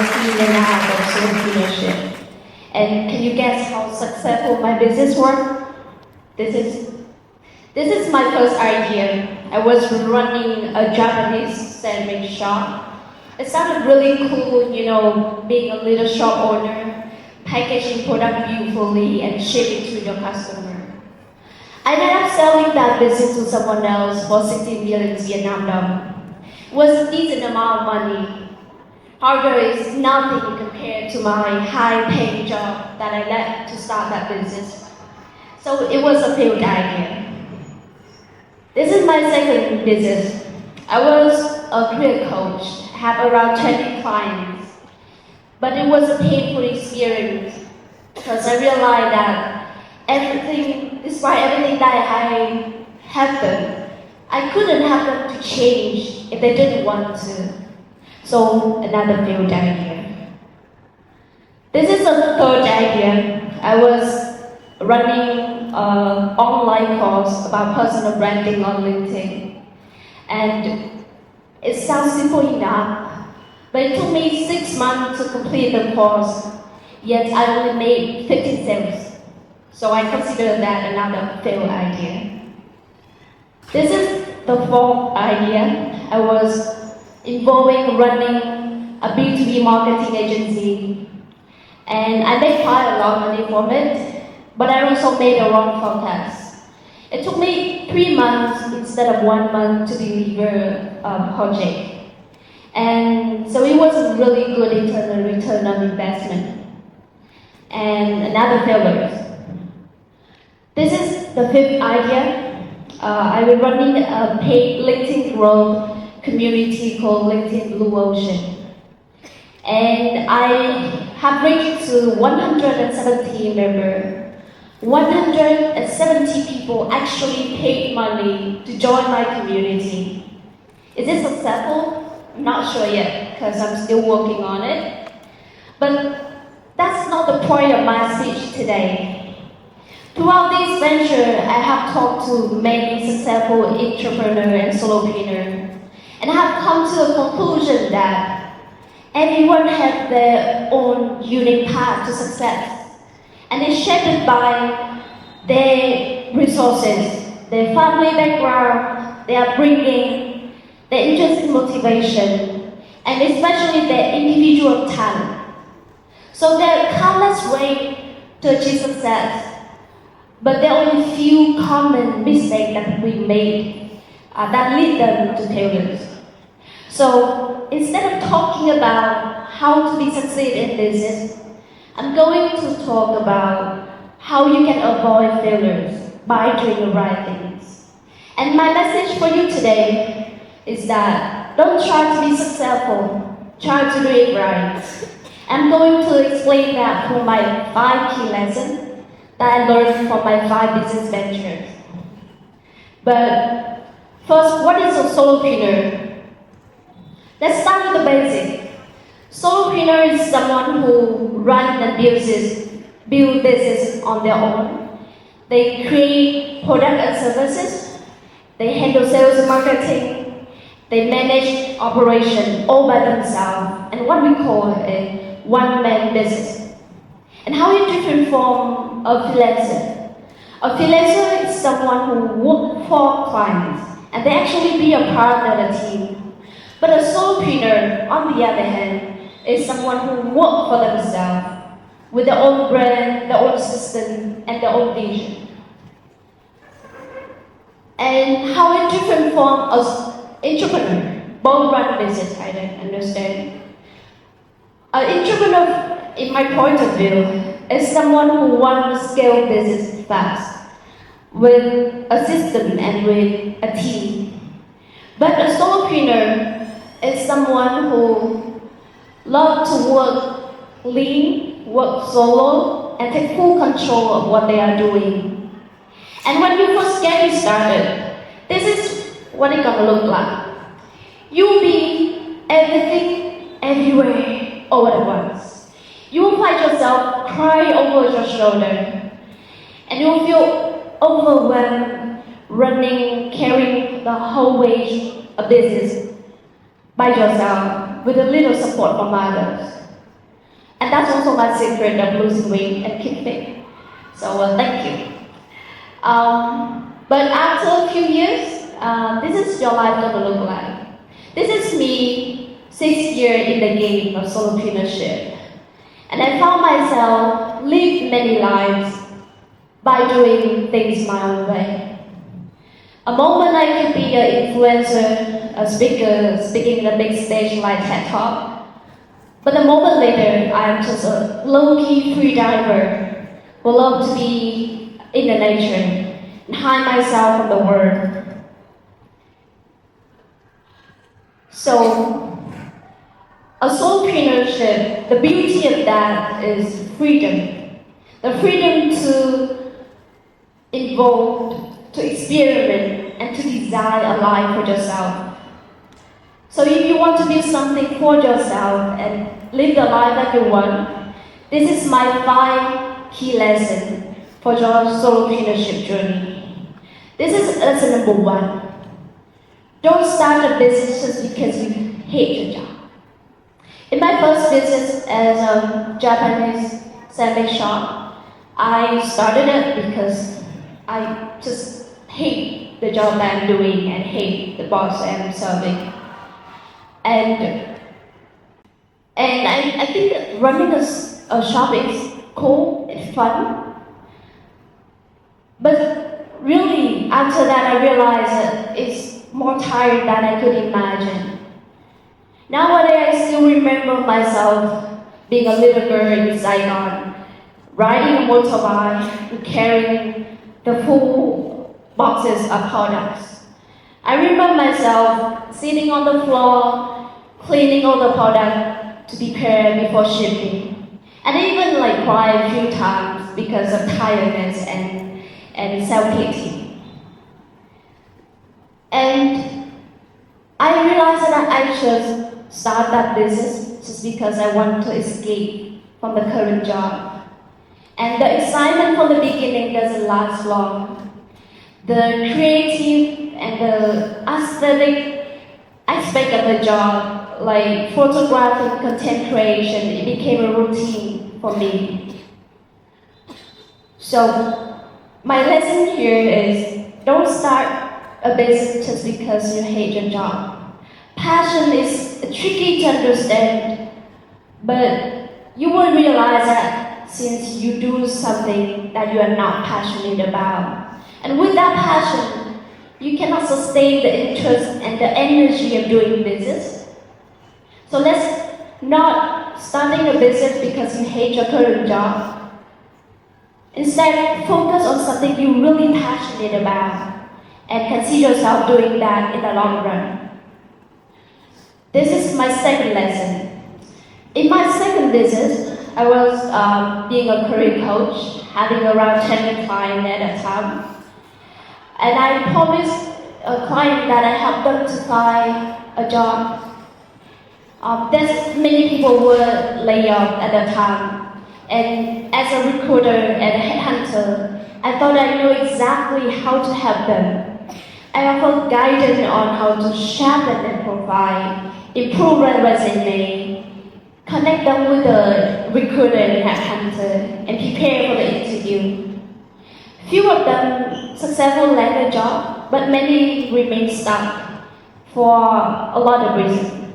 seen and out of Solopreneurship. And can you guess how successful my business was? This is my first idea. I was running a Japanese sandwich shop. It sounded really cool, being a little shop owner, packaging product beautifully and shipping to your customer. I ended up selling that business to someone else for 60 million Vietnam dollars. It was a decent amount of money. However, it's nothing compared to my high-paying job that I left to start that business. So it was a failed idea. This is my second business. I was a career coach, have around 20 clients. But it was a painful experience because I realized that despite everything that I had them, I couldn't have them to change if they didn't want to. So another failed idea. This is a third idea. I was running an online course about personal branding on LinkedIn. And it sounds simple enough, but it took me 6 months to complete the course, yet I only made 15 sales. So I consider that another failed idea. This is the fourth idea. I was involving running a B2B marketing agency. And I made quite a lot of money from it, but I also made a wrong forecast. It took me 3 months instead of 1 month to deliver a project. And so it wasn't really good in terms of return on investment. And another failure. This is the fifth idea. I was running a paid LinkedIn growth community called LinkedIn Blue Ocean. And I have reached to 170 members. 170 people actually paid money to join my community. Is it successful? I'm not sure yet, because I'm still working on it. But that's not the point of my speech today. Throughout this venture, I have talked to many successful entrepreneurs and solopreneurs, and I have come to the conclusion that everyone has their own unique path to success, and it's shaped by their resources, their family background, their upbringing, their intrinsic motivation, and especially their individual talent. So there are countless ways to achieve success, but there are only few common mistakes that we made that lead them to failures. So instead of talking about how to be succeed in business, I'm going to talk about how you can avoid failures by doing the right things. And my message for you today is that don't try to be successful, try to do it right. I'm going to explain that through my 5 key lessons that I learned from my 5 business ventures. But first, what is a solopreneur? Let's start with the basic. Solopreneur is someone who runs and build business on their own. They create products and services. They handle sales and marketing. They manage operation all by themselves, and what we call a one-man business. And how is different from a freelancer? A freelancer is someone who works for clients, and they actually be a part of the team. But a solopreneur, on the other hand, is someone who works for themselves, with their own brand, their own system, and their own vision. And how is different from an entrepreneur? Both run business, I don't understand. An entrepreneur, in my point of view, is someone who wants to scale business fast, with a system and with a team. But a solopreneur is someone who loves to work lean, work solo, and take full control of what they are doing. And when you first get started, this is what it's gonna look like. You'll be everything, everywhere, all at once. You will find yourself crying over your shoulder, and you will feel overwhelmed running, carrying the whole weight of business by yourself with a little support from others. And that's also my secret of losing weight and keep fit. So thank you. But after a few years, this is your life gonna look like. This is me 6 years in the game of solopreneurship. And I found myself live many lives by doing things my own way. A moment I could be an influencer, a speaker, speaking on a big stage like TEDxTalk. But a moment later, I'm just a low-key free diver who love to be in the nature and hide myself from the world. So, a solopreneurship, the beauty of that is freedom. The freedom to evolve, to experiment, and to design a life for yourself. So if you want to do something for yourself and live the life that you want, this is my 5 key lessons for your solopreneurship journey. This is lesson number 1. Don't start a business just because you hate your job. In my first business as a Japanese sandwich shop, I started it because I just hate the job that I'm doing and hate the boss I'm serving. And I think that running a shop is cool, it's fun. But really, after that, I realized that it's more tiring than I could imagine. Nowadays, I still remember myself being a little girl in Saigon, riding a motorbike and carrying the full boxes of products. I remember myself sitting on the floor, cleaning all the products to prepare before shipping. And I even cry a few times because of tiredness and self-pity. And I realized that I should start that business just because I want to escape from the current job. And the excitement from the beginning doesn't last long. The creative and the aesthetic aspect of the job, like photographic content creation, it became a routine for me. So my lesson here is don't start a business just because you hate your job. Passion is tricky to understand, but you will realize that since you do something that you are not passionate about. And with that passion, you cannot sustain the interest and the energy of doing business. So let's not starting a business because you hate your current job. Instead, focus on something you're really passionate about and can see yourself doing that in the long run. This is my second lesson. In my second business, I was being a career coach, having around 10 clients at a time. And I promised a client that I helped them to find a job. There's many people were laid off at the time. And as a recruiter and a headhunter, I thought I knew exactly how to help them. I offered guidance on how to sharpen their profile, improve their resume, connect them with the recruiter and headhunter, and prepare for the interview. Few of them successfully land a job, but many remain stuck for a lot of reasons.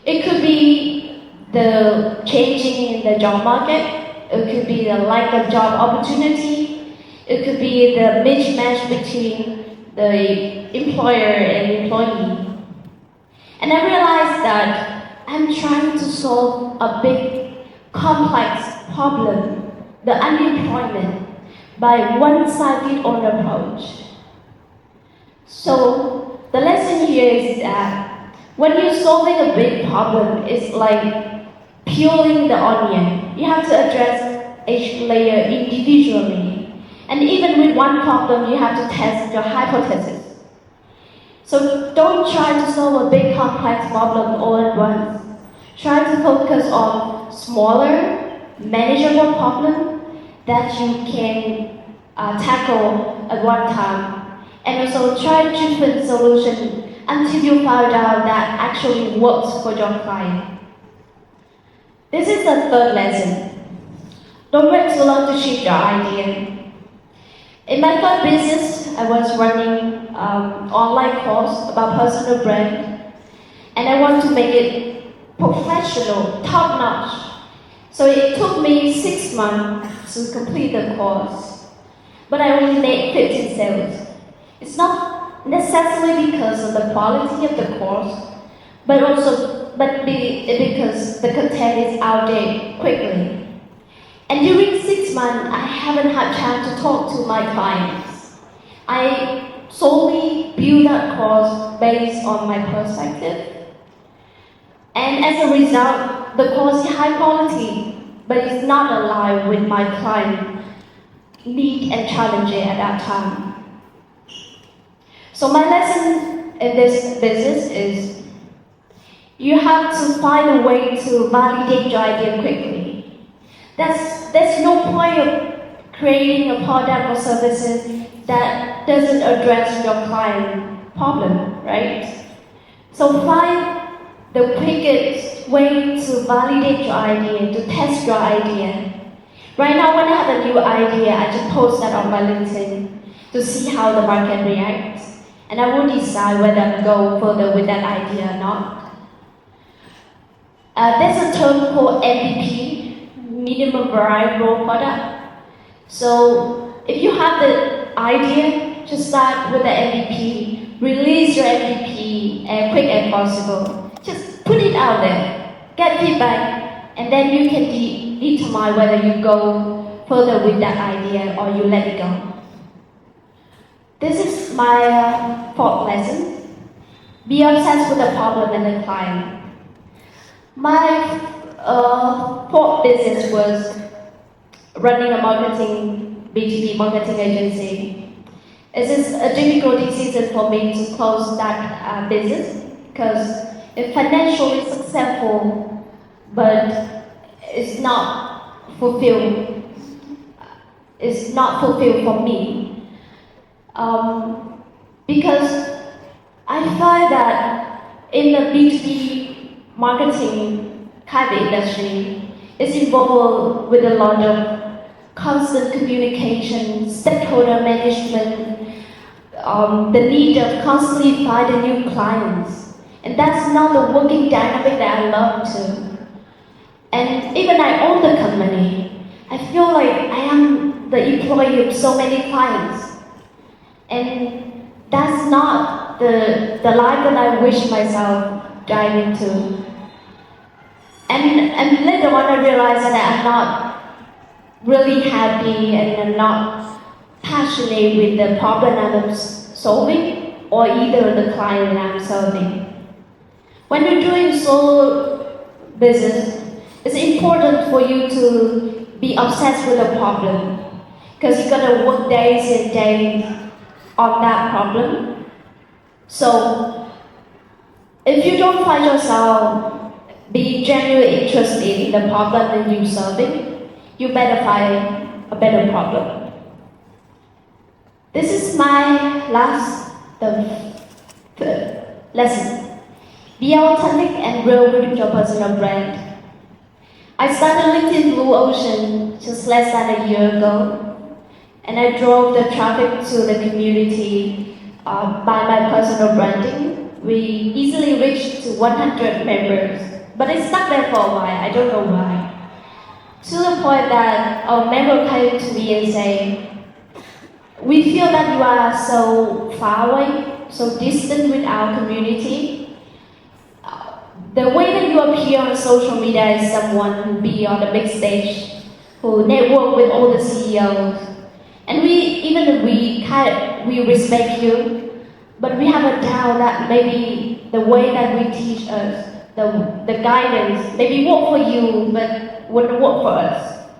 It could be the changing in the job market, it could be the lack of job opportunity, it could be the mismatch between the employer and employee. And I realized that I'm trying to solve a big, complex problem, the unemployment, by one-sided-on approach. So the lesson here is that when you're solving a big problem, it's like peeling the onion. You have to address each layer individually. And even with one problem, you have to test your hypothesis. So don't try to solve a big complex problem all at once. Try to focus on smaller, manageable problems that you can tackle at one time. And also try different solutions until you find out that actually works for your client. This is the third lesson. Don't wait too long to shift your idea. In my first business, I was running online course about personal brand, and I want to make it professional, top-notch. So it took me 6 months to complete the course, but I only made 15 sales. It's not necessarily because of the quality of the course, but because the content is outdated quickly. And during 6 months, I haven't had time to talk to my clients. I solely build that course based on my perspective. And as a result, the course is high quality, but it's not aligned with my client need and challenges at that time. So my lesson in this business is you have to find a way to validate your idea quickly. There's no point of creating a product or services that doesn't address your client problem, right? So find the quickest way to validate your idea, to test your idea. Right now, when I have a new idea, I just post that on my LinkedIn to see how the market reacts. And I will decide whether I go further with that idea or not. There's a term called MVP, minimum viable product. So if you have the idea, just start with the MVP, release your MVP as quick as possible. Just put it out there, get feedback, and then you can determine whether you go further with that idea or you let it go. This is my fourth lesson. Be obsessed with the problem and the client. My fourth business was running a B2B marketing agency. It is a difficult decision for me to close that business because it's financially successful, but it's not fulfilled. It's not fulfilled for me. Because I find that in the B2B marketing kind of industry, it's involved with a lot of constant communication, stakeholder management, the need of constantly finding new clients. And that's not the working dynamic that I love to. And even I own the company, I feel like I am the employee of so many clients. And that's not the life that I wish myself dive into. And later on I realized that I'm not really happy and I'm not passionate with the problem that I'm solving or either the client that I'm serving. When you're doing solo business, it's important for you to be obsessed with the problem because you're gonna work days and days on that problem. So if you don't find yourself being genuinely interested in the problem that you're solving, you better find a better problem. This is my third lesson. Be authentic and real with your personal brand. I started LinkedIn Blue Ocean just less than a year ago, and I drove the traffic to the community by my personal branding. We easily reached to 100 members, but it stuck there for a while. I don't know why. To the point that a member came to me and said, "We feel that you are so far away, so distant with our community. The way that you appear on social media is someone who be on the big stage, who network with all the CEOs. And we respect you, but we have a doubt that maybe the way that we teach us, the guidance, maybe work for you, but wouldn't work for us."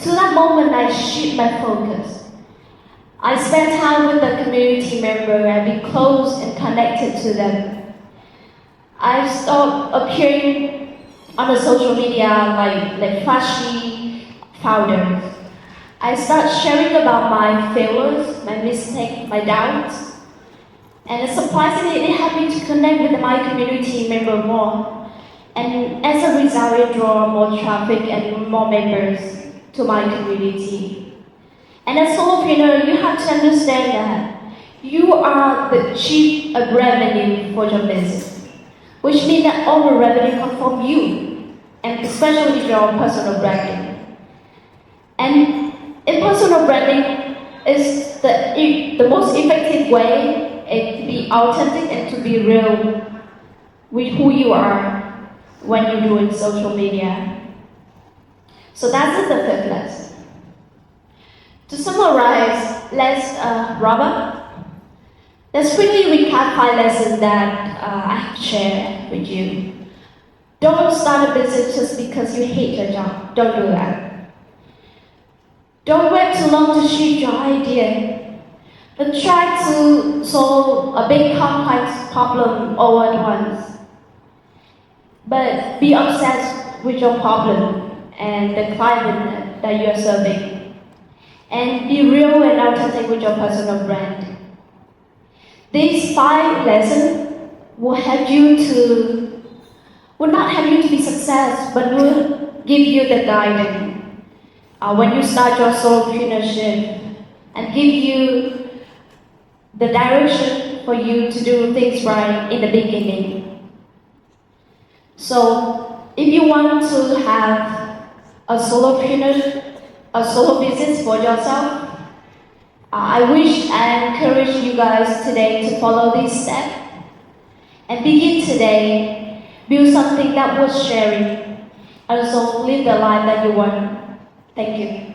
To that moment, I shift my focus. I spend time with the community member and be close and connected to them. I stopped appearing on the social media like flashy founders. I start sharing about my failures, my mistakes, my doubts. And surprisingly, it helped me to connect with my community member more. And as a result, it draws more traffic and more members to my community. And as a solopreneur, you have to understand that you are the chief of revenue for your business, which means that all the revenue comes from you, and especially your personal branding. And in personal branding is the most effective way is to be authentic and to be real with who you are when you're doing social media. So that's the fifth lesson. To summarize, let's wrap up. Let's quickly recap 5 lessons that I have shared with you. Don't start a business just because you hate your job. Don't do that. Don't wait too long to shoot your idea. Don't try to solve a big complex problem all at once. But be obsessed with your problem and the client that you're serving. And be real and authentic with your personal brand. These 5 lessons will not help you to be success, but will give you the guidance when you start your solopreneurship and give you the direction for you to do things right in the beginning. So, if you want to have a solo business for yourself, I wish and encourage you guys today to follow this step and begin today, build something that worth sharing, and also live the life that you want. Thank you.